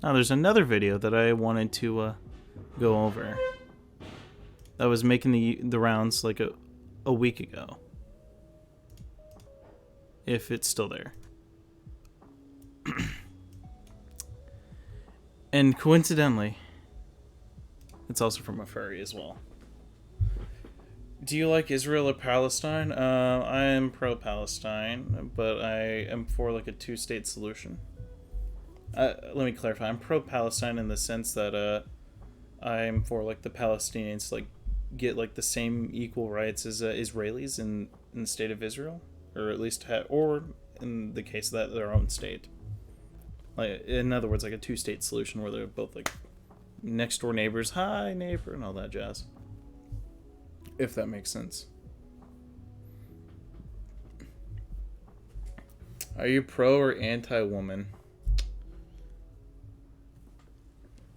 Now there's another video that I wanted to go over. That was making the rounds like a week ago. If it's still there. And coincidentally, it's also from a furry as well. Do you like Israel or Palestine? I am pro-Palestine, but I am for like a two-state solution. Let me clarify. I'm pro-Palestine in the sense that I'm for like the Palestinians to like get like the same equal rights as Israelis in the state of Israel, or at least or in the case of that their own state. Like in other words, like a two-state solution where they're both like next door neighbors, hi neighbor, and all that jazz. If that makes sense. Are you pro or anti-woman?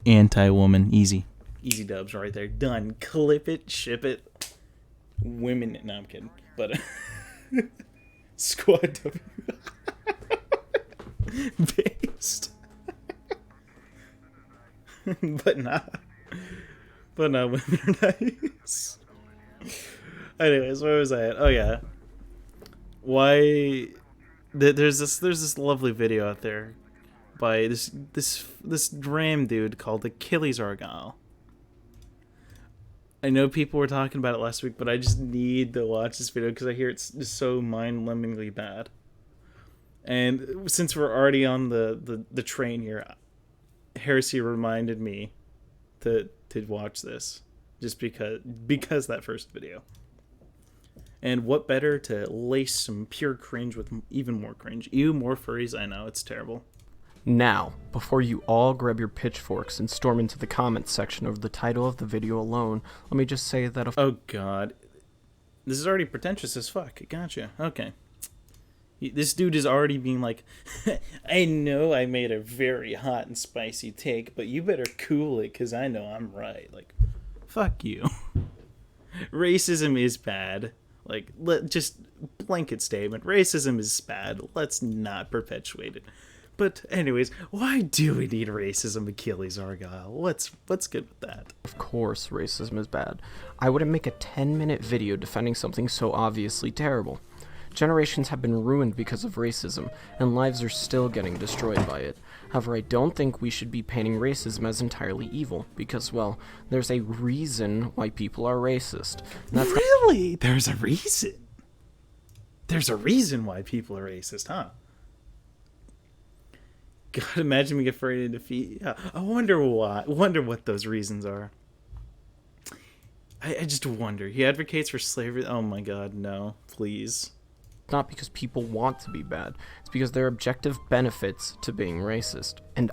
Anti-woman. Easy. Easy dubs right there. Done. Clip it, ship it. Women. No, I'm kidding. But Squad W. Based. But not. But no, women are nice. Anyways, where was I at? Oh yeah. Why? There's this lovely video out there by this Dram dude called Achilles Argyle. I know people were talking about it last week, but I just need to watch this video because I hear it's just so mind-numbingly bad. And since we're already on the train here, Heresy reminded me to watch this just because that first video. And what better to lace some pure cringe with even more cringe. Ew, more furries. I know, it's terrible. Now, before you all grab your pitchforks and storm into the comments section over the title of the video alone, let me just say that oh god. This is already pretentious as fuck. Gotcha. Okay. This dude is already being like, I know I made a very hot and spicy take, but you better cool it because I know I'm right. Like, fuck you. Racism is bad. Like, just blanket statement. Racism is bad. Let's not perpetuate it. But anyways, why do we need racism, Achilles Argyle? What's good with that? Of course racism is bad. I wouldn't make a 10-minute video defending something so obviously terrible. Generations have been ruined because of racism, and lives are still getting destroyed by it. However, I don't think we should be painting racism as entirely evil, because, well, there's a reason why people are racist. And that's really? There's a reason? There's a reason why people are racist, huh? God, imagine we get furry to defeat. I wonder why. Wonder what those reasons are. I just wonder. He advocates for slavery. Oh my god, no. Please. Not because people want to be bad. It's because there are objective benefits to being racist. And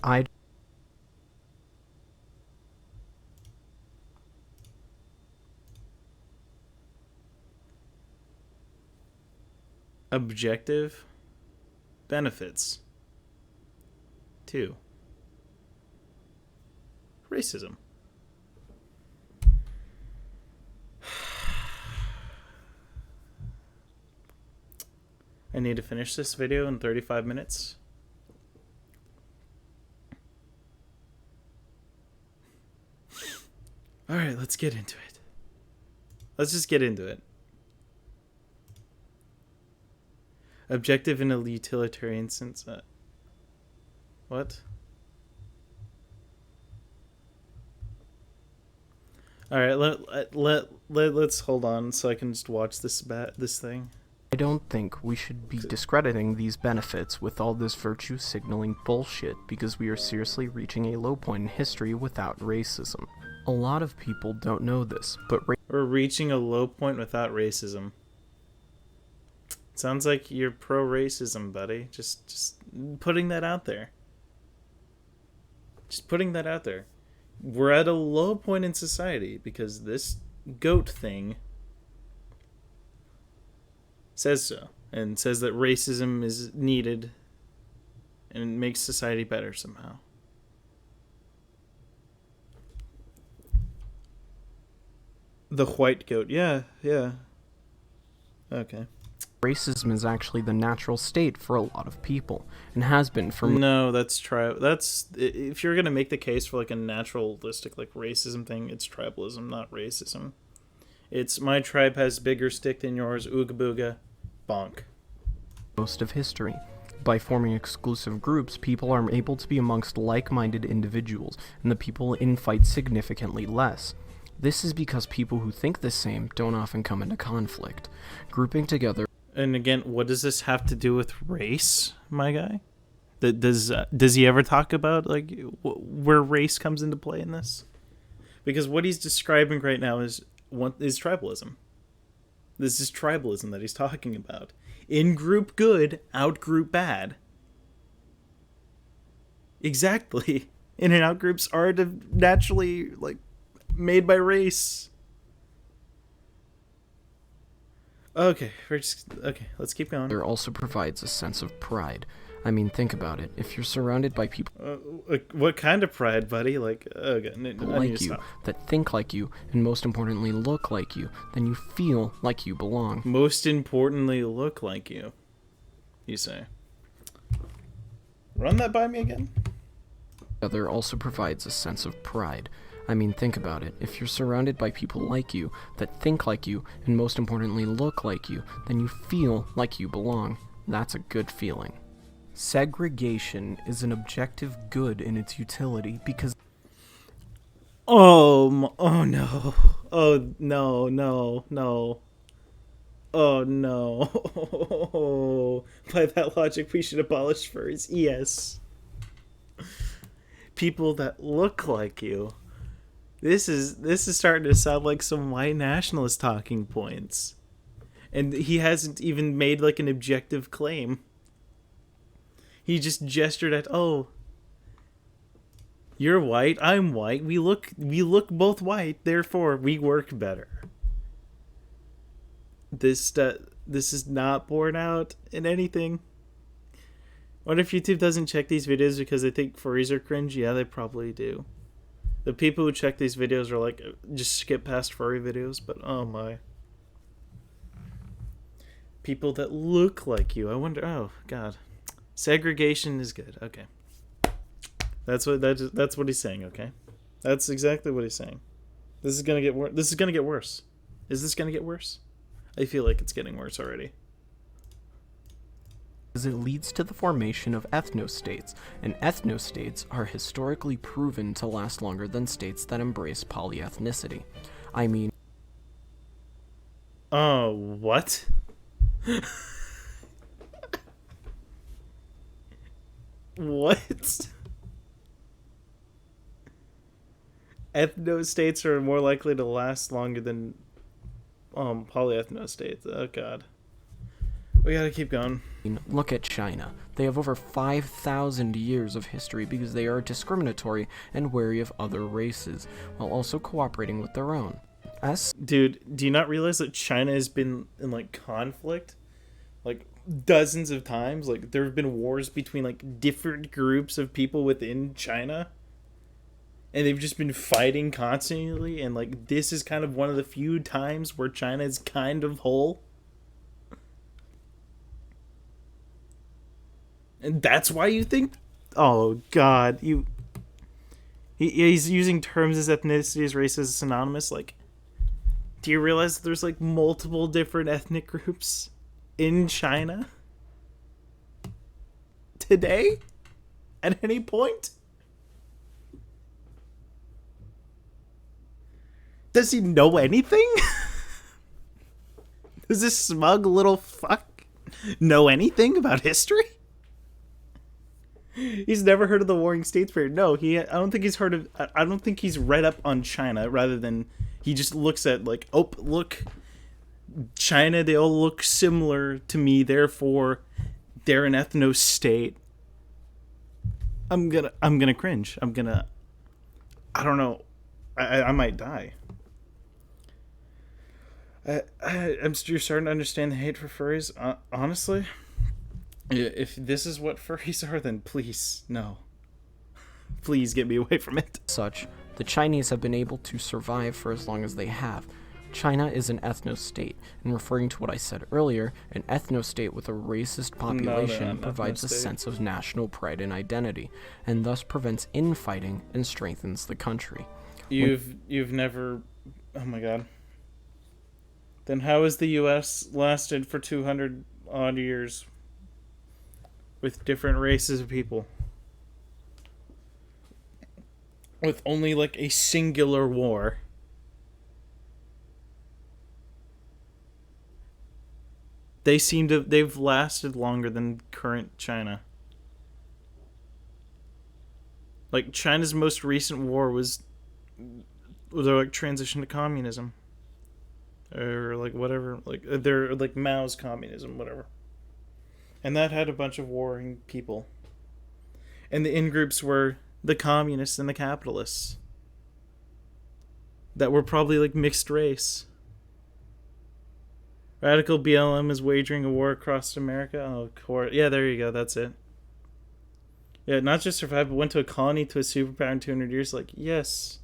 objective benefits to racism. I need to finish this video in 35 minutes. Alright, let's get into it. Let's just get into it. Objective in a utilitarian sense. What? Alright, let's hold on so I can just watch this thing. I don't think we should be discrediting these benefits with all this virtue signaling bullshit because we are seriously reaching a low point in history without racism. A lot of people don't know this, but we're reaching a low point without racism. Sounds like you're pro-racism, buddy. Just putting that out there. Just putting that out there. We're at a low point in society because this goat thing says so, and says that racism is needed and makes society better somehow. The white goat, yeah. Okay. Racism is actually the natural state for a lot of people, and has been for No, that's if you're gonna make the case for like a naturalistic like racism thing, it's tribalism, not racism. It's my tribe has bigger stick than yours, ooga booga, bonk. most of history. By forming exclusive groups, people are able to be amongst like-minded individuals, and the people infight significantly less. This is because people who think the same don't often come into conflict. Grouping together. And again, what does this have to do with race, my guy? Does he ever talk about like where race comes into play in this? Because what he's describing right now is tribalism. This is tribalism that he's talking about. In group good, out group bad. Exactly. In and out groups are naturally like made by race. Okay, let's keep going. There also provides a sense of pride. I mean, think about it. If you're surrounded by people What kind of pride, buddy? Like, okay, like you, that think like you, and most importantly look like you, then you feel like you belong. Most importantly, look like you say. Run that by me again. There also provides a sense of pride. I mean, think about it. If you're surrounded by people like you, that think like you, and most importantly look like you, then you feel like you belong. That's a good feeling. Segregation is an objective good in its utility because Oh no. Oh no. By that logic, we should abolish furries. Yes. People that look like you. This is starting to sound like some white nationalist talking points. And he hasn't even made like an objective claim. He just gestured at, oh, you're white, I'm white, we look both white, therefore we work better. This is not borne out in anything. What if YouTube doesn't check these videos because they think furries are cringe? Yeah, they probably do. The people who check these videos are like, just skip past furry videos, but oh my. People that look like you, I wonder, oh god. Segregation is good. Okay. That's what he's saying, okay? That's exactly what he's saying. This is going to get worse. This is going to get worse. Is this going to get worse? I feel like it's getting worse already. it leads to the formation of ethnostates, and ethnostates are historically proven to last longer than states that embrace polyethnicity. I mean... Oh, what? What? Ethnostates are more likely to last longer than polyethnostates. Oh god. We gotta keep going. Look at China. They have over 5,000 years of history because they are discriminatory and wary of other races, while also cooperating with their own. Dude, do you not realize that China has been in, like, conflict? Like, dozens of times? Like, there have been wars between, like, different groups of people within China? And they've just been fighting constantly, and, like, this is kind of one of the few times where China is kind of whole? And that's why you think... Oh, God. He's using terms as ethnicity, as race, as synonymous. Like, do you realize that there's, like, multiple different ethnic groups in China? Today? At any point? Does he know anything? Does this smug little fuck know anything about history? He's never heard of the Warring States period. No, I don't think he's heard of... I don't think he's read up on China, rather than he just looks at, like, oh, look, China, they all look similar to me, therefore they're an ethno-state. I'm gonna cringe. I don't know. I might die. You're starting to understand the hate for furries. Honestly, if this is what furries are, then please, no. Please get me away from it. Such, the Chinese have been able to survive for as long as they have. China is an ethno-state, and referring to what I said earlier, an ethno-state with a racist population provides a sense of national pride and identity, and thus prevents infighting and strengthens the country. You've never... Oh my god. Then how has the U.S. lasted for 200 odd years with different races of people? With only like a singular war. They've lasted longer than current China. Like, China's most recent war was their, like, transition to communism. Or, like, whatever. Like, they're, like, Mao's communism, whatever. And that had a bunch of warring people. And the in-groups were the communists and the capitalists. That were probably, like, mixed race. Radical BLM is wagering a war across America. Oh, yeah, there you go. That's it. Yeah, not just survived, but went to a colony to a superpower in 200 years. Like, yes.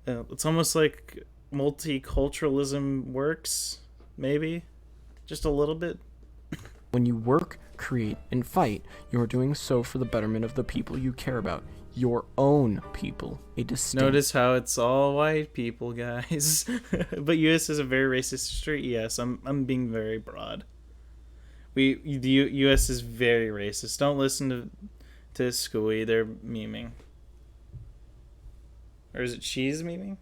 It's almost like multiculturalism works, maybe. Just a little bit. When you work, create, and fight, you are doing so for the betterment of the people you care about. Your own people. A distinct... Notice how it's all white people, guys. But U.S. is a very racist history. Yes, I'm being very broad. The U.S. is very racist. Don't listen to Scooey. They're memeing. Or is it she's memeing?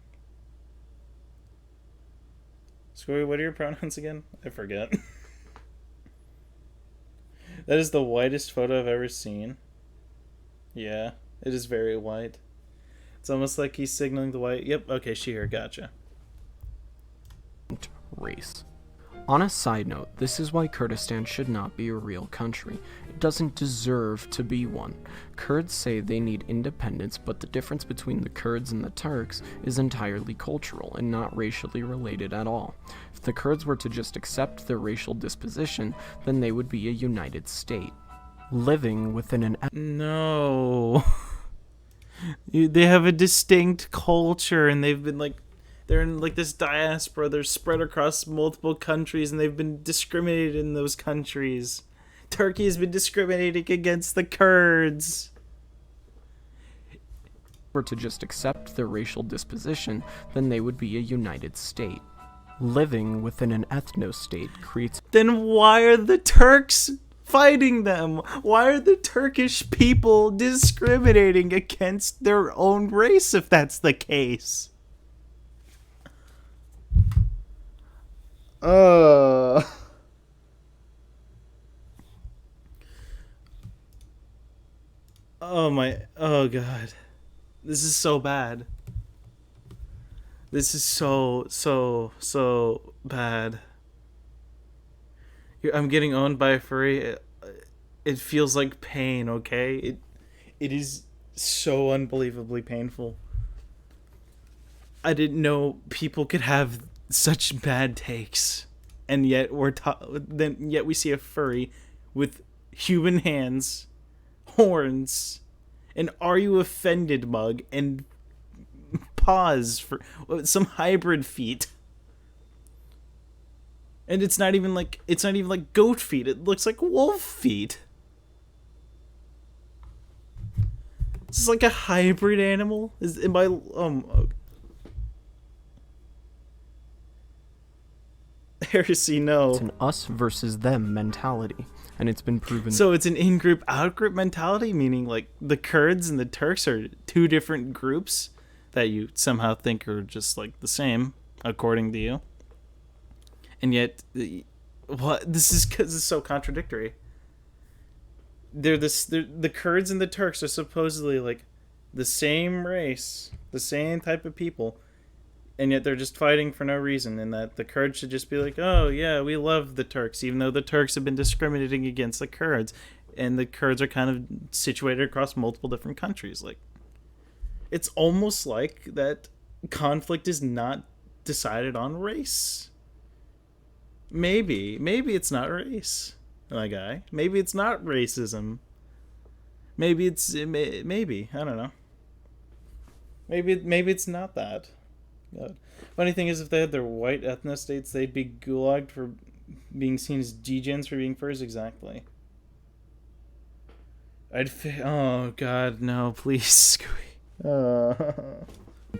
Scooey, what are your pronouns again? I forget. That is the whitest photo I've ever seen. Yeah. It is very white. It's almost like he's signaling the white. Yep, okay, she here, gotcha. Race. On a side note, this is why Kurdistan should not be a real country. It doesn't deserve to be one. Kurds say they need independence, but the difference between the Kurds and the Turks is entirely cultural and not racially related at all. If the Kurds were to just accept their racial disposition, then they would be a united state. Living within an... No. They have a distinct culture, and they've been like... They're in like this diaspora. They're spread across multiple countries, and they've been discriminated in those countries. Turkey has been discriminating against the Kurds. Were to just accept their racial disposition, then they would be a united state. Living within an ethno-state creates... Then why are the Turks fighting them? Why are the Turkish people discriminating against their own race if that's the case? Oh god. This is so bad. This is so bad. I'm getting owned by a furry. It feels like pain, okay? It is so unbelievably painful. I didn't know people could have such bad takes, and yet yet we see a furry with human hands, horns, an "Are you offended?" mug, and paws for some hybrid feet. And it's not even like goat feet. It looks like wolf feet. This is like a hybrid animal. Heresy, no. It's an us versus them mentality, and it's been proven. So it's an in-group, out-group mentality, meaning like the Kurds and the Turks are two different groups that you somehow think are just like the same, according to you. And yet, what? This is because it's so contradictory. The Kurds and the Turks are supposedly like the same race, the same type of people, and yet they're just fighting for no reason. And that the Kurds should just be like, oh yeah, we love the Turks, even though the Turks have been discriminating against the Kurds, and the Kurds are kind of situated across multiple different countries. Like, it's almost like that conflict is not decided on race. Maybe it's not race, my guy. Maybe it's not racism. Maybe I don't know. Maybe it's not that. God. Funny thing is, if they had their white ethnostates, they'd be gulagged for being seen as degens for being furs. Exactly. Oh God, no! Please, Scooby.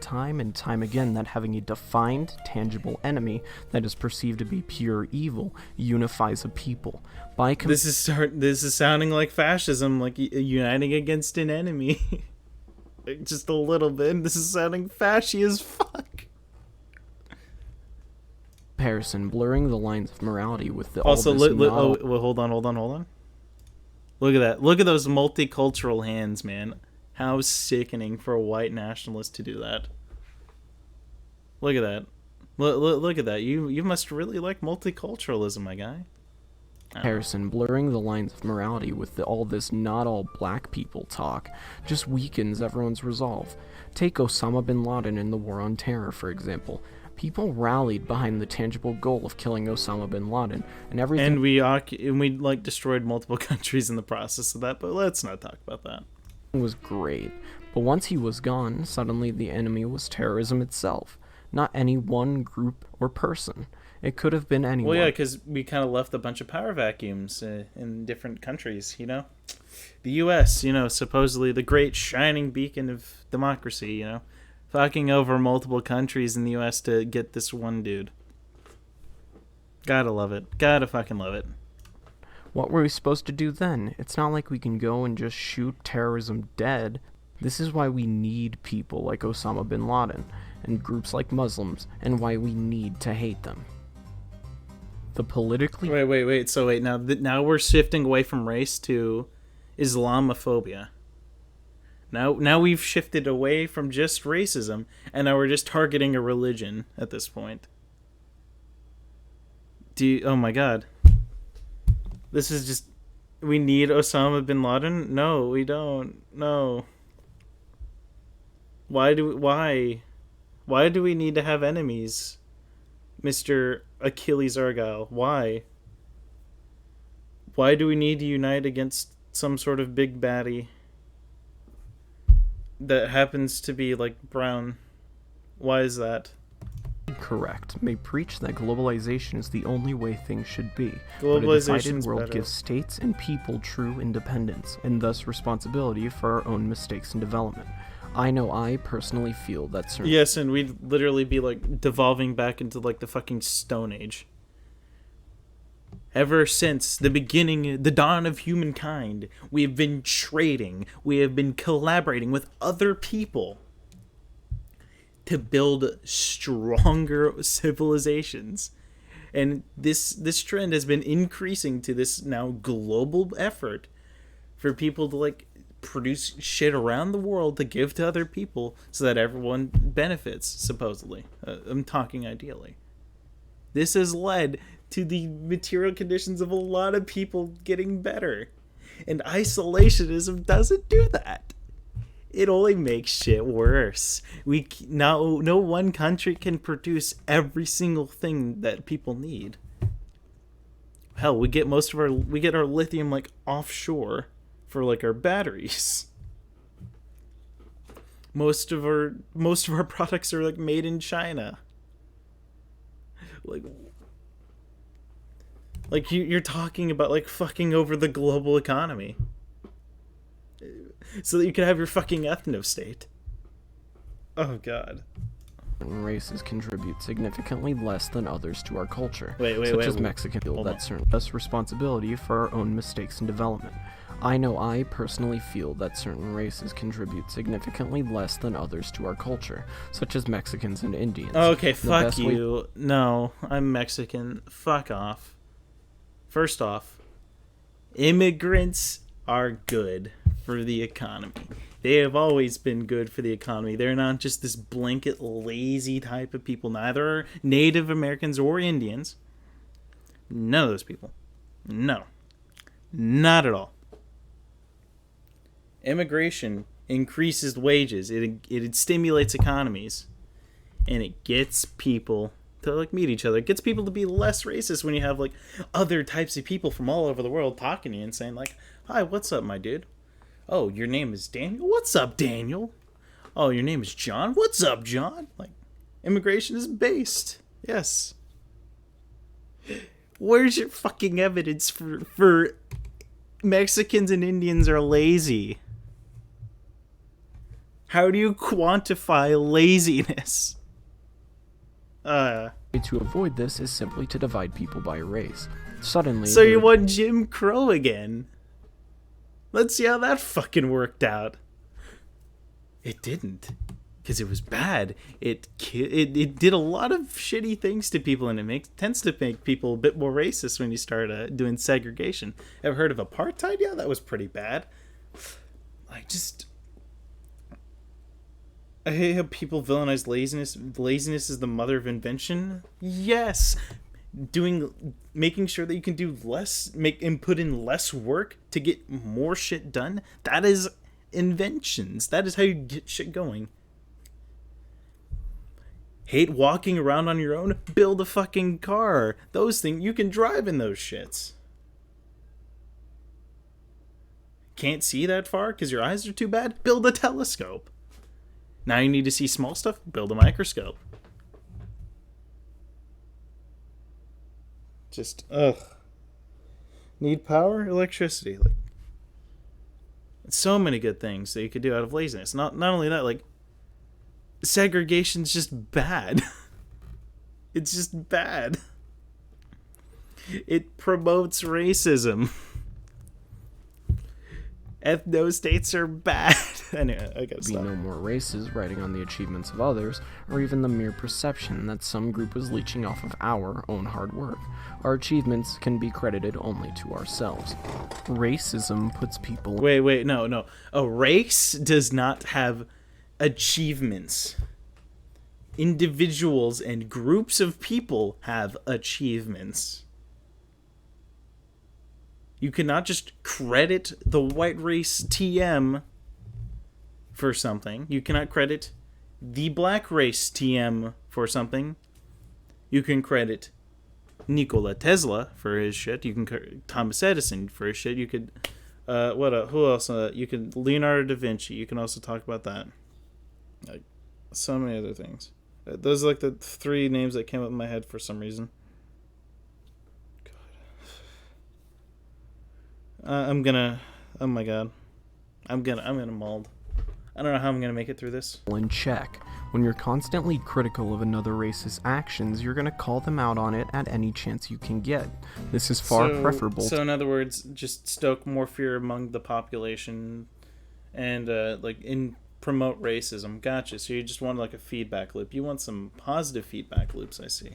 Time and time again that having a defined, tangible enemy that is perceived to be pure evil unifies a people. This is sounding like fascism, like uniting against an enemy. Just a little bit. This is sounding fashy as fuck. Comparison, blurring the lines of morality with the also. Hold on. Look at that. Look at those multicultural hands, man. How sickening for a white nationalist to do that. Look at that. Look at that. You must really like multiculturalism, my guy. Comparison, blurring the lines of morality with all this not all black people talk just weakens everyone's resolve. Take Osama bin Laden in the War on Terror, for example. People rallied behind the tangible goal of killing Osama bin Laden, and everything. And we like destroyed multiple countries in the process of that. But let's not talk about that. Was great, but once he was gone, suddenly the enemy was terrorism itself, not any one group or person. It could have been anyone. Well, yeah, because we kind of left a bunch of power vacuums in different countries, you know? The U.S., you know, supposedly the great shining beacon of democracy, you know? Fucking over multiple countries in the U.S. to get this one dude. Gotta love it. Gotta fucking love it. What were we supposed to do then? It's not like we can go and just shoot terrorism dead. This is why we need people like Osama bin Laden, and groups like Muslims, and why we need to hate them. The politically... Wait. So now we're shifting away from race to Islamophobia. Now we've shifted away from just racism, and now we're just targeting a religion at this point. Oh my God. This is just... We need Osama bin Laden? No, we don't. No. Why do we need to have enemies, Mr. Achilles Argyle? Why? Why do we need to unite against some sort of big baddie that happens to be like brown? Why is that? Correct. May preach that globalization is the only way things should be. Globalization's but a divided world better. gives states and people true independence, and thus responsibility for our own mistakes and development. I personally feel that certain... Yes, and we'd literally be like devolving back into like the fucking Stone Age. Ever since the beginning, the dawn of humankind, we have been trading, we have been collaborating with other people to build stronger civilizations. And this trend has been increasing to this now global effort for people to like produce shit around the world to give to other people so that everyone benefits, supposedly. I'm talking ideally. This has led to the material conditions of a lot of people getting better. And isolationism doesn't do that. It only makes shit worse. No one country can produce every single thing that people need. Hell, we get our lithium like offshore for like our batteries. Most of our products are like made in China. Like you're talking about like fucking over the global economy so that you can have your fucking ethno-state. Oh God. Races contribute significantly less than others to our culture, such as Mexican feel that certain less responsibility for our own mistakes and development. I personally feel that certain races contribute significantly less than others to our culture, such as Mexicans and Indians. Okay, fuck you. No, I'm Mexican. Fuck off. First off, immigrants are good for the economy. They have always been good for the economy. They're not just this blanket lazy type of people. Neither are Native Americans or Indians. None of those people. No. Not at all. Immigration increases wages. It stimulates economies. And it gets people to like meet each other. It gets people to be less racist when you have like other types of people from all over the world talking to you and saying like, "Hi, what's up, my dude? Oh, your name is Daniel? What's up, Daniel? Oh, your name is John? What's up, John?" Like, Immigration is based. Yes. Where's your fucking evidence for Mexicans and Indians are lazy? How do you quantify laziness? way to avoid this is simply to divide people by race. Suddenly, So you want Jim Crow again? Let's see how that fucking worked out. It didn't, because it was bad. It did a lot of shitty things to people, and it tends to make people a bit more racist when you start doing segregation. Ever heard of apartheid? Yeah, that was pretty bad. I hate how people villainize laziness. Laziness is the mother of invention. Yes, making sure that you can do less, put in less work to get more shit done. That is inventions. That is how you get shit going. Hate walking around on your own? Build a fucking car. Those things, you can drive in those shits. Can't see that far because your eyes are too bad? Build a telescope. Now you need to see small stuff? Build a microscope. Just, ugh. Need power? Electricity. Like, so many good things that you could do out of laziness. Not only that, like, segregation's just bad. It's just bad. It promotes racism. Ethno-states are bad. Anyway, I gotta stop. Be no more races writing on the achievements of others, or even the mere perception that some group was leeching off of our own hard work. Our achievements can be credited only to ourselves. Racism puts people... Wait, no. A race does not have achievements. Individuals and groups of people have achievements. You cannot just credit the white race TM for something. You cannot credit the black race TM for something. You can credit Nikola Tesla for his shit. You can credit Thomas Edison for his shit. You could, who else? You could Leonardo da Vinci. You can also talk about that. Like, so many other things. Those are like the three names that came up in my head for some reason. Oh my god. I'm gonna mold. I don't know how I'm gonna make it through this. In check. When you're constantly critical of another race's actions, you're gonna call them out on it at any chance you can get. This is far preferable. So in other words, just stoke more fear among the population and promote racism. Gotcha. So you just want like a feedback loop. You want some positive feedback loops, I see.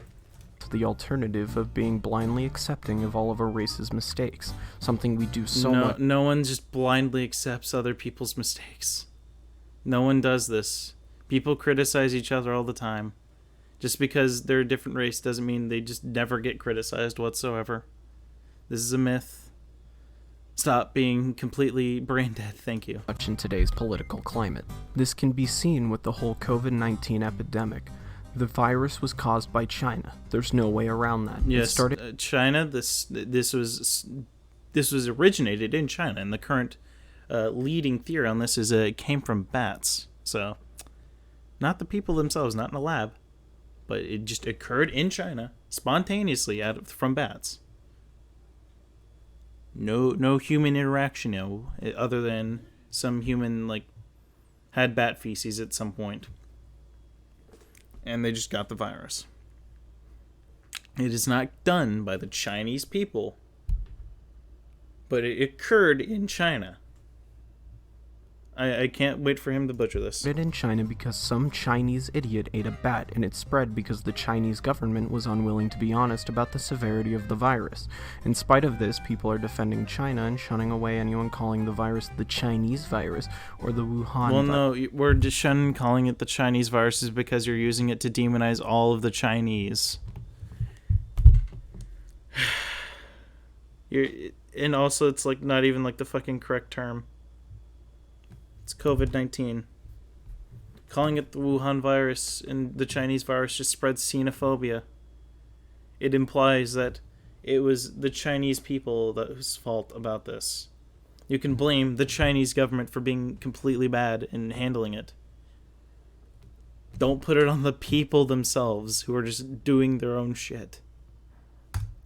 The alternative of being blindly accepting of all of a race's mistakes, something we do so much. No one just blindly accepts other people's mistakes. No one does this. People criticize each other all the time. Just because they're a different race doesn't mean they just never get criticized whatsoever. This is a myth. Stop being completely brain dead, thank you. Much in today's political climate. This can be seen with the whole COVID-19 epidemic. The virus was caused by China. There's no way around that. Yes, China. This was originated in China, and the current leading theory on this is it came from bats. So, not the people themselves, not in a lab, but it just occurred in China spontaneously from bats. No human interaction, other than some human had bat feces at some point. And they just got the virus. It is not done by the Chinese people, but it occurred in China. I can't wait for him to butcher this. In China because some Chinese idiot ate a bat, and it spread because the Chinese government was unwilling to be honest about the severity of the virus. In spite of this, people are defending China and shunning away anyone calling the virus the Chinese virus or the Wuhan virus. Well, no, we're just shunning calling it the Chinese virus is because you're using it to demonize all of the Chinese. And also, it's not even the fucking correct term. It's COVID-19. Calling it the Wuhan virus and the Chinese virus just spreads xenophobia. It implies that it was the Chinese people whose fault about this. You can blame the Chinese government for being completely bad in handling it. Don't put it on the people themselves who are just doing their own shit.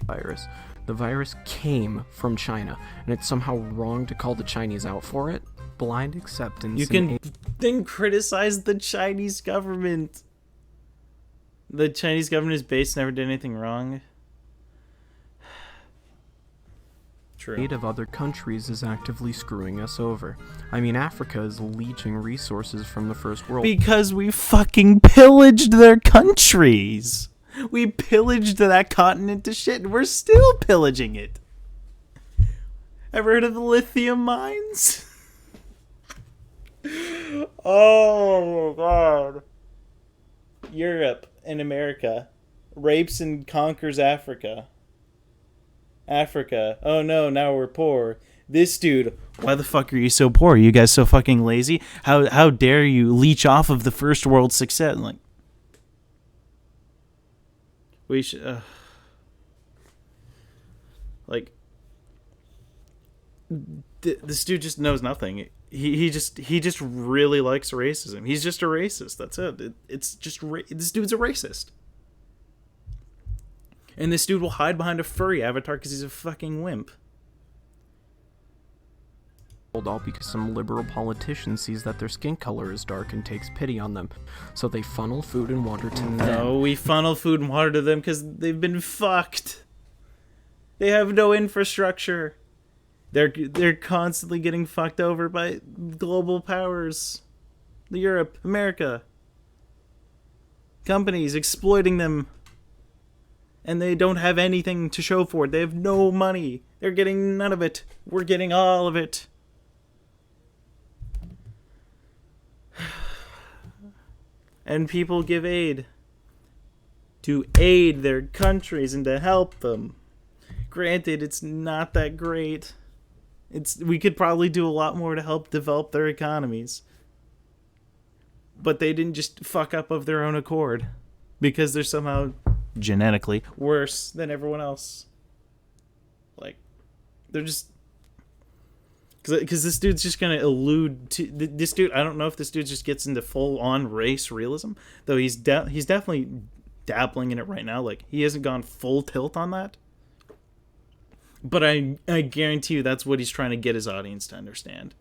Virus. The virus came from China, and it's somehow wrong to call the Chinese out for it. Blind acceptance. You can then criticize the Chinese government. The Chinese government is based, never did anything wrong. True. Aid of other countries is actively screwing us over. I mean, Africa is leeching resources from the first world. Because we fucking pillaged their countries. We pillaged that continent to shit, and we're still pillaging it. Ever heard of the lithium mines? Oh, God. Europe and America rapes and conquers Africa. Africa. Oh no, now we're poor. This dude, why the fuck are you so poor? Are you guys so fucking lazy? How dare you leech off of the first world success? Like, we should, like, this dude just knows nothing. He just really likes racism. He's just a racist. That's it. It's just this dude's a racist. And this dude will hide behind a furry avatar because he's a fucking wimp. All because some liberal politician sees that their skin color is dark and takes pity on them. So they funnel food and water to them. No, we funnel food and water to them because they've been fucked. They have no infrastructure. They're constantly getting fucked over by global powers. Europe, America. Companies exploiting them. And they don't have anything to show for it. They have no money. They're getting none of it. We're getting all of it. And people give aid to aid their countries and to help them. Granted, it's not that great. We could probably do a lot more to help develop their economies. But they didn't just fuck up of their own accord. Because they're somehow genetically worse than everyone else. Like, they're just... Because this dude's just going to allude to... This dude, I don't know if this dude just gets into full-on race realism. Though he's definitely dabbling in it right now. Like, he hasn't gone full tilt on that. But I guarantee you that's what he's trying to get his audience to understand.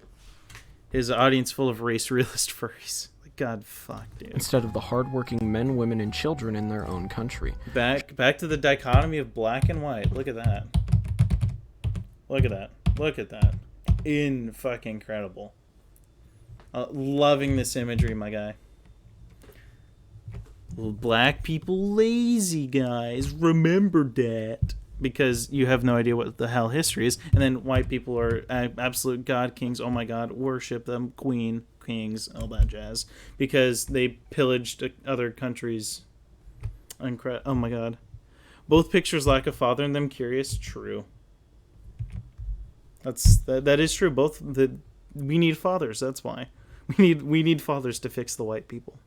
His audience full of race realist furries. Like, God, fuck, dude. Instead of the hardworking men, women, and children in their own country. Back to the dichotomy of black and white. Look at that. Look at that. Look at that. Fucking incredible. Loving this imagery, my guy. Black people lazy, guys. Remember that. Because you have no idea what the hell history is. And then white people are absolute god kings. Oh my god, worship them. Queen, kings, all that jazz. Because they pillaged other countries. Oh my god. Both pictures lack a father in them. Curious? True. That is true. We need fathers, that's why. We need fathers to fix the white people.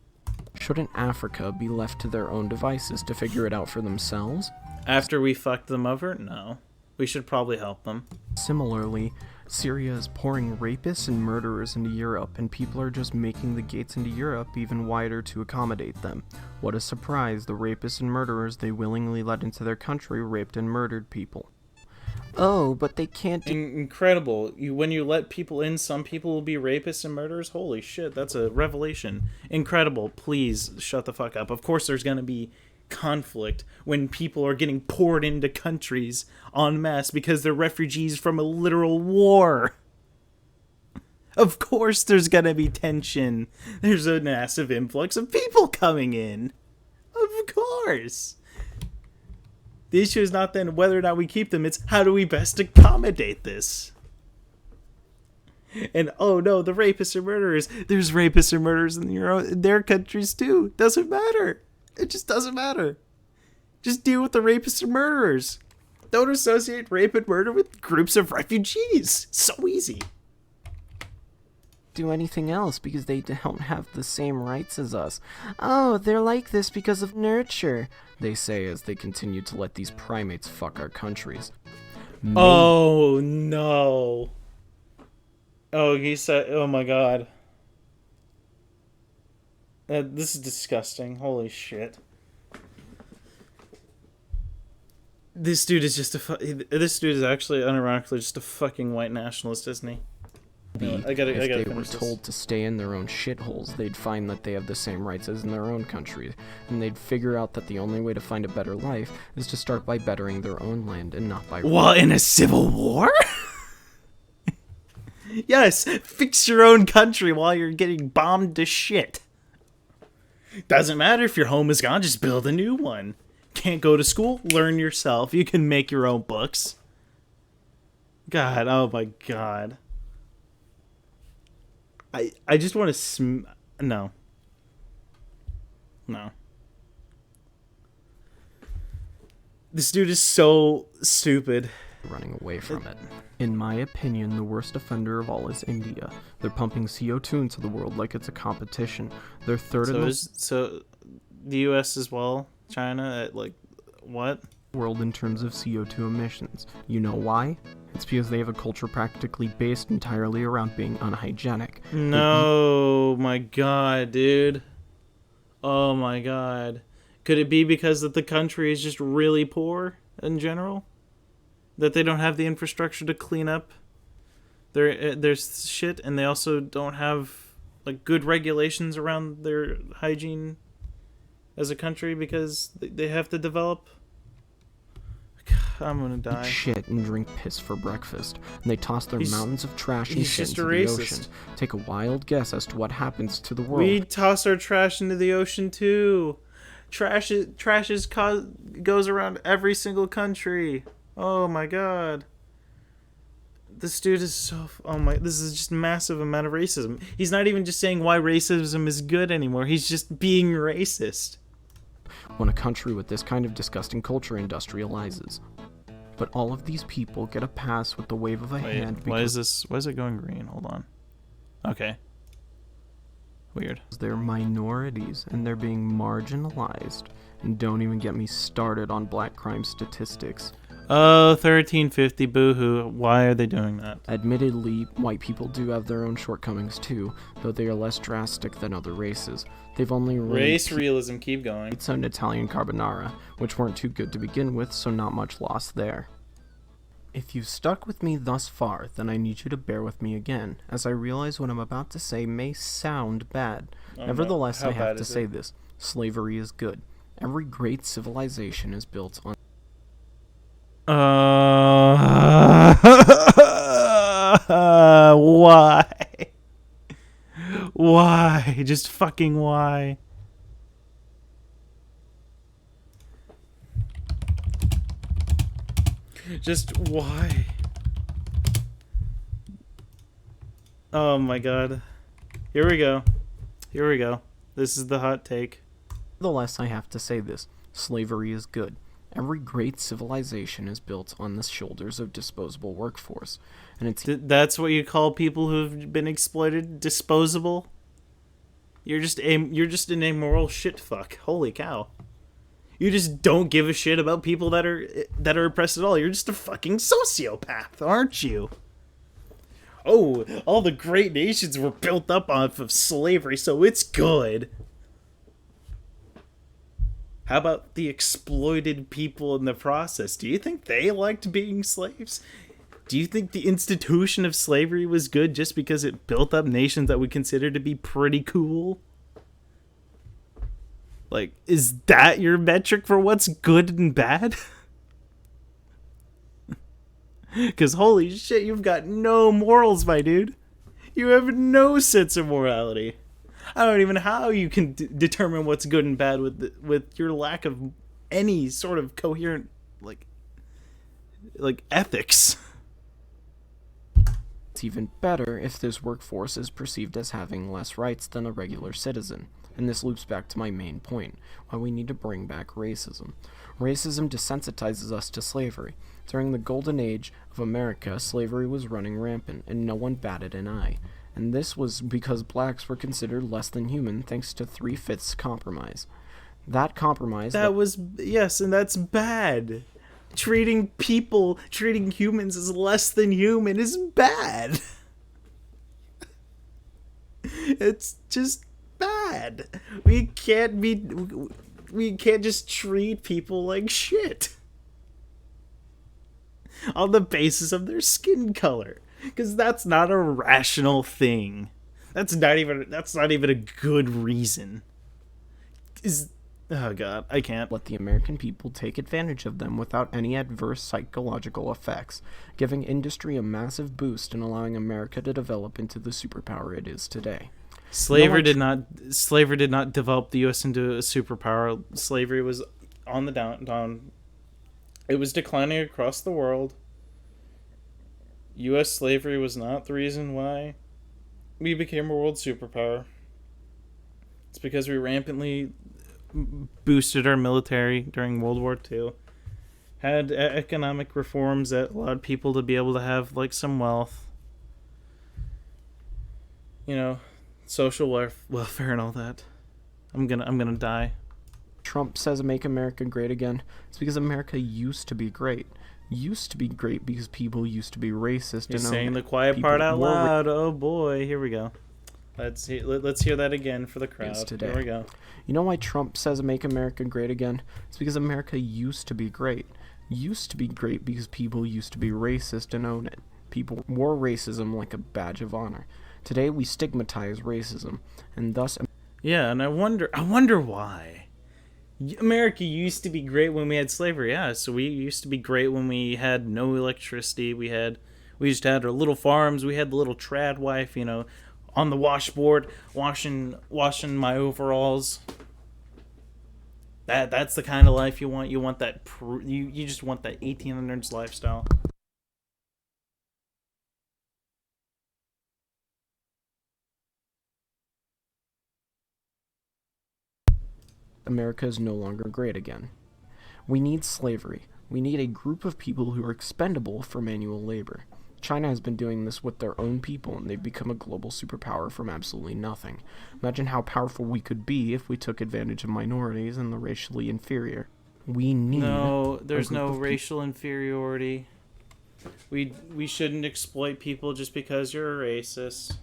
Shouldn't Africa be left to their own devices to figure it out for themselves? After we fucked them over? No. We should probably help them. Similarly, Syria is pouring rapists and murderers into Europe, and people are just making the gates into Europe even wider to accommodate them. What a surprise, the rapists and murderers they willingly let into their country raped and murdered people. Oh, but they can't Incredible. When you let people in, some people will be rapists and murderers? Holy shit, that's a revelation. Incredible. Please, shut the fuck up. Of course there's gonna be conflict when people are getting poured into countries en masse because they're refugees from a literal war. Of course there's gonna be tension. There's a massive influx of people coming in. Of course. The issue is not then whether or not we keep them, it's how do we best accommodate this? And oh no, the rapists or murderers. There's rapists or murderers in their countries too. Doesn't matter. It just doesn't matter. Just deal with the rapists or murderers. Don't associate rape and murder with groups of refugees. So easy. Do anything else because they don't have the same rights as us. Oh, they're like this because of nurture, they say as they continue to let these primates fuck our countries. Oh no. Oh, he said, oh my god. This is disgusting. Holy shit. This dude is just this dude is actually unironically just a fucking white nationalist, isn't he? If I gotta they were finish this. told to stay in their own shitholes, they'd find that they have the same rights as in their own country, and they'd figure out that the only way to find a better life is to start by bettering their own land and not by... Well, in a civil war? Yes, fix your own country while you're getting bombed to shit. Doesn't matter if your home is gone, just build a new one. Can't go to school? Learn yourself. You can make your own books. God, oh my god. I just want to no. No. This dude is so stupid. running away from it. In my opinion, the worst offender of all is India. They're pumping CO2 into the world like it's a competition. They're third in So the US as well? China at like what? world in terms of CO2 emissions. You know why? It's because they have a culture practically based entirely around being unhygienic. No, my god, dude. Oh my god. Could it be because that the country is just really poor in general? That they don't have the infrastructure to clean up their shit, and they also don't have like good regulations around their hygiene as a country because they have to develop? I'm gonna die. Shit and drink piss for breakfast, and they toss their mountains of trash and he's shit just into a the racist. ocean. Take a wild guess as to what happens to the world. We toss our trash into the ocean too. Trash goes around every single country. Oh my god. This dude is so... Oh my... This is just massive amount of racism. He's not even just saying why racism is good anymore. He's just being racist. When a country with this kind of disgusting culture industrializes. But all of these people get a pass with the wave of a hand because Why is it going green? Hold on. Okay. Weird. they're minorities and they're being marginalized. And don't even get me started on black crime statistics. Oh, 1350, boo-hoo. Why are they doing that? Admittedly, white people do have their own shortcomings too, though they are less drastic than other races. They've only Race realism, keep going. pizza and Italian carbonara, which weren't too good to begin with, so not much loss there. If you've stuck with me thus far, then I need you to bear with me again, as I realize what I'm about to say may sound bad. Oh, Nevertheless, no. I How have bad to is say it? this. Slavery is good. Every great civilization is built on Why? Why? Just fucking why? Just why? Oh my god. Here we go. Here we go. This is the hot take. Nevertheless, I have to say this. Slavery is good. Every great civilization is built on the shoulders of disposable workforce, and it's That's what you call people who've been exploited? Disposable? You're just an immoral shit fuck. Holy cow. You just don't give a shit about people that are oppressed at all. You're just a fucking sociopath, aren't you? Oh, all the great nations were built up off of slavery, so it's good. How about the exploited people in the process? Do you think they liked being slaves? Do you think the institution of slavery was good just because it built up nations that we consider to be pretty cool? Like, is that your metric for what's good and bad? Because holy shit, you've got no morals, my dude. You have no sense of morality. I don't even know how you can determine what's good and bad with your lack of any sort of coherent like ethics. It's even better if this workforce is perceived as having less rights than a regular citizen. And this loops back to my main point, why we need to bring back racism. Racism desensitizes us to slavery. During the golden age of America, slavery was running rampant, and no one batted an eye. And this was because blacks were considered less than human thanks to 3/5 compromise. That compromise... Yes, and that's bad. Treating humans as less than human is bad. It's just bad. bad. We can't just treat people like shit on the basis of their skin color, because that's not a rational thing. That's not even a good reason. Oh god, I can't. Let the American people take advantage of them without any adverse psychological effects, giving industry a massive boost and allowing America to develop into the superpower it is today. Slavery did not develop the U.S. into a superpower. Slavery was on the down. It was declining across the world. U.S. slavery was not the reason why we became a world superpower. It's because we rampantly boosted our military during World War II. Had economic reforms that allowed people to be able to have like some wealth. You know, social welfare and all that. I'm gonna die. Trump says make America great again. It's because America used to be great. Used to be great because people used to be racist. You're and saying the quiet part out loud. Oh boy, here we go. Let's hear that again for the crowd. Today. Here we go. You know why Trump says make America great again? It's because America used to be great. Used to be great because people used to be racist and own it. People wore racism like a badge of honor. Today we stigmatize racism, and thus... Yeah, and I wonder why. America used to be great when we had slavery, yeah, so we used to be great when we had no electricity, we used to have our little farms, we had the little trad wife, you know, on the washboard, washing my overalls. That's the kind of life you want. You want that, you just want that 1800s lifestyle. America is no longer great again. We need slavery. We need a group of people who are expendable for manual labor. China has been doing this with their own people, and they've become a global superpower from absolutely nothing. Imagine how powerful we could be if we took advantage of minorities and the racially inferior. We need... No, there's no racial inferiority. We shouldn't exploit people just because you're a racist.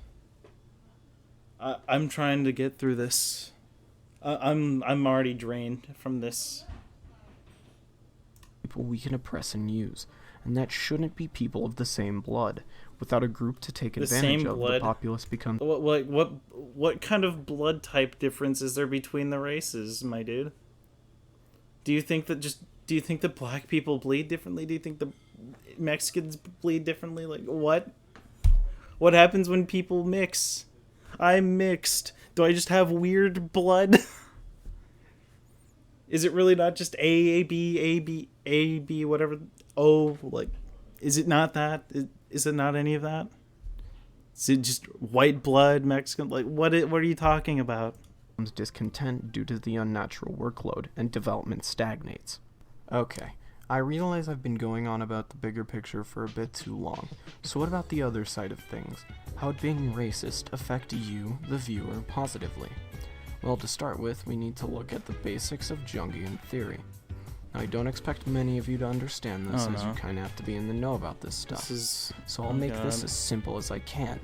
I'm trying to get through this. I'm already drained from this. People we can oppress and use, and that shouldn't be people of the same blood. Without a group to take advantage of, the populace becomes... What kind of blood type difference is there between the races, my dude? Do you think that black people bleed differently? Do you think the Mexicans bleed differently? Like, what? What happens when people mix? I'm mixed. Do I just have weird blood? Is it really not just A, B, whatever? O, like, is it not that? Is it not any of that? Is it just white blood, Mexican? Like, what are you talking about? Discontent due to the unnatural workload, and development stagnates. Okay, I realize I've been going on about the bigger picture for a bit too long. So what about the other side of things? How would being racist affect you, the viewer, positively? Well, to start with, we need to look at the basics of Jungian theory. Now, I don't expect many of you to understand this, as you kind of have to be in the know about this stuff. So I'll make this as simple as I can.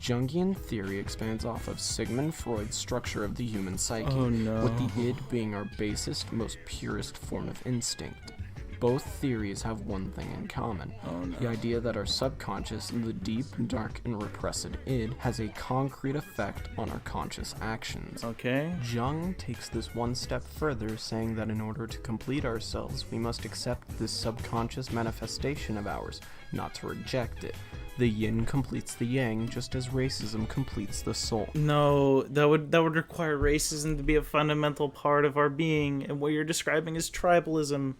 Jungian theory expands off of Sigmund Freud's structure of the human psyche, with the id being our basest, most purest form of instinct. Both theories have one thing in common. The idea that our subconscious, the deep, dark, and repressed id, has a concrete effect on our conscious actions. Okay. Jung takes this one step further, saying that in order to complete ourselves, we must accept this subconscious manifestation of ours, not to reject it. The yin completes the yang, just as racism completes the soul. No, that would require racism to be a fundamental part of our being, and what you're describing is tribalism.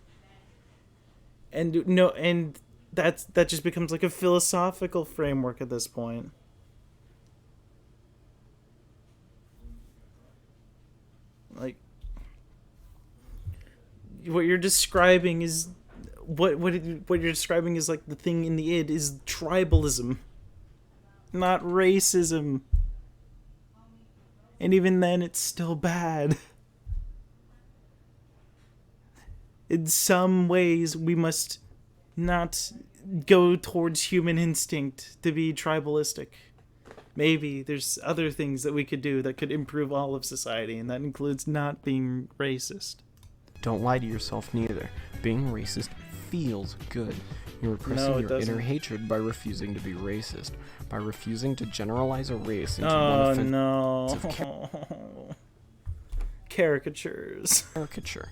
And that just becomes like a philosophical framework at this point. Like, what you're describing is what you're describing is like the thing in the id is tribalism, not racism. And even then, it's still bad. In some ways, we must not go towards human instinct to be tribalistic. maybe there's other things that we could do that could improve all of society, and that includes not being racist. Don't lie to yourself neither. Being racist feels good. You're repressing No, it your doesn't. inner hatred by refusing to be racist, by refusing to generalize a race into one Oh offensive no. Caricatures. caricature.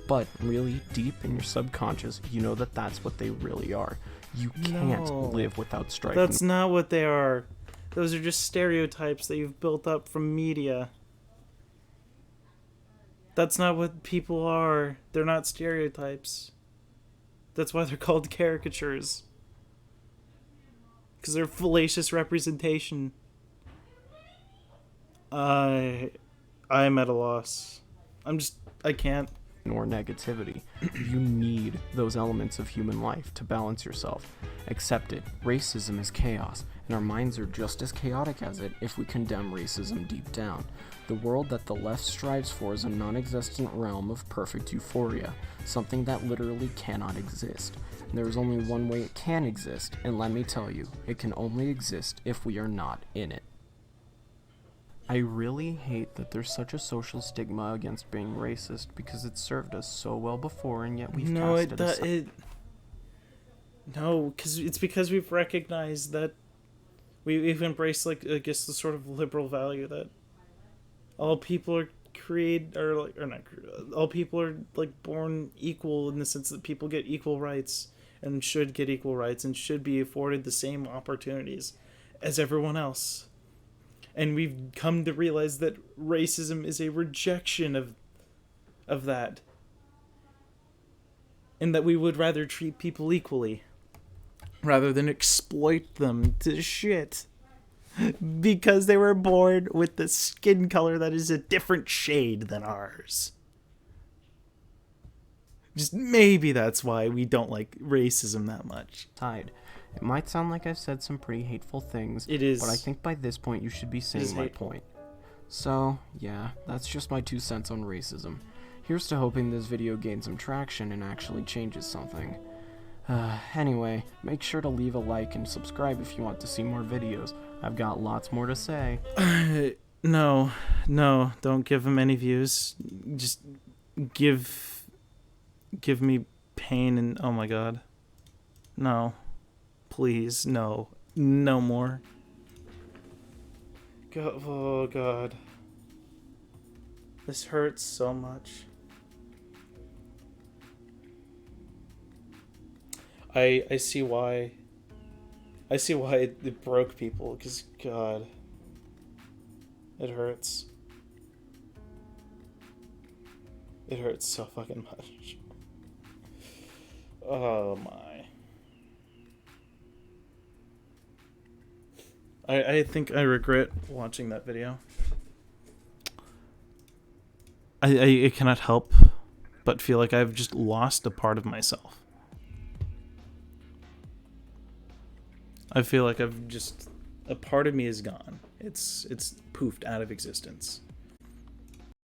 But really, deep in your subconscious, you know that that's what they really are. You can't No. live without striking. That's not what they are. Those are just stereotypes that you've built up from media. That's not what people are. They're not stereotypes. That's why they're called caricatures. Because they're fallacious representation. I'm at a loss. I can't. Or negativity. You need those elements of human life to balance yourself. Accept it. Racism is chaos, and our minds are just as chaotic as it if we condemn racism deep down. The world that the left strives for is a non-existent realm of perfect euphoria, something that literally cannot exist. And there is only one way it can exist, and let me tell you, it can only exist if we are not in it. I really hate that there's such a social stigma against being racist because it served us so well before, and yet we've No, cast it aside. No, because it's because we've recognized that we've embraced, like, I guess, the sort of liberal value that all people are all people are, like, born equal in the sense that people get equal rights and should get equal rights and should be afforded the same opportunities as everyone else. And we've come to realize that racism is a rejection of that. And that we would rather treat people equally rather than exploit them to shit because they were born with the skin color that is a different shade than ours. Just maybe that's why we don't like racism that much. It might sound like I've said some pretty hateful things, It is. but I think by this point you should be is seeing my hateful. point. So, yeah, that's just my 2 cents on racism. Here's to hoping this video gains some traction and actually changes something. Anyway, make sure to leave a like and subscribe if you want to see more videos. I've got lots more to say. No, don't give him any views. Just give me pain and oh my god. No. Please, no more. Oh god. This hurts so much. I see why. I see why it broke people, because god. It hurts. It hurts so fucking much. Oh my. I think I regret watching that video. I cannot help but feel like I've just lost a part of myself. I feel like a part of me is gone. It's poofed out of existence.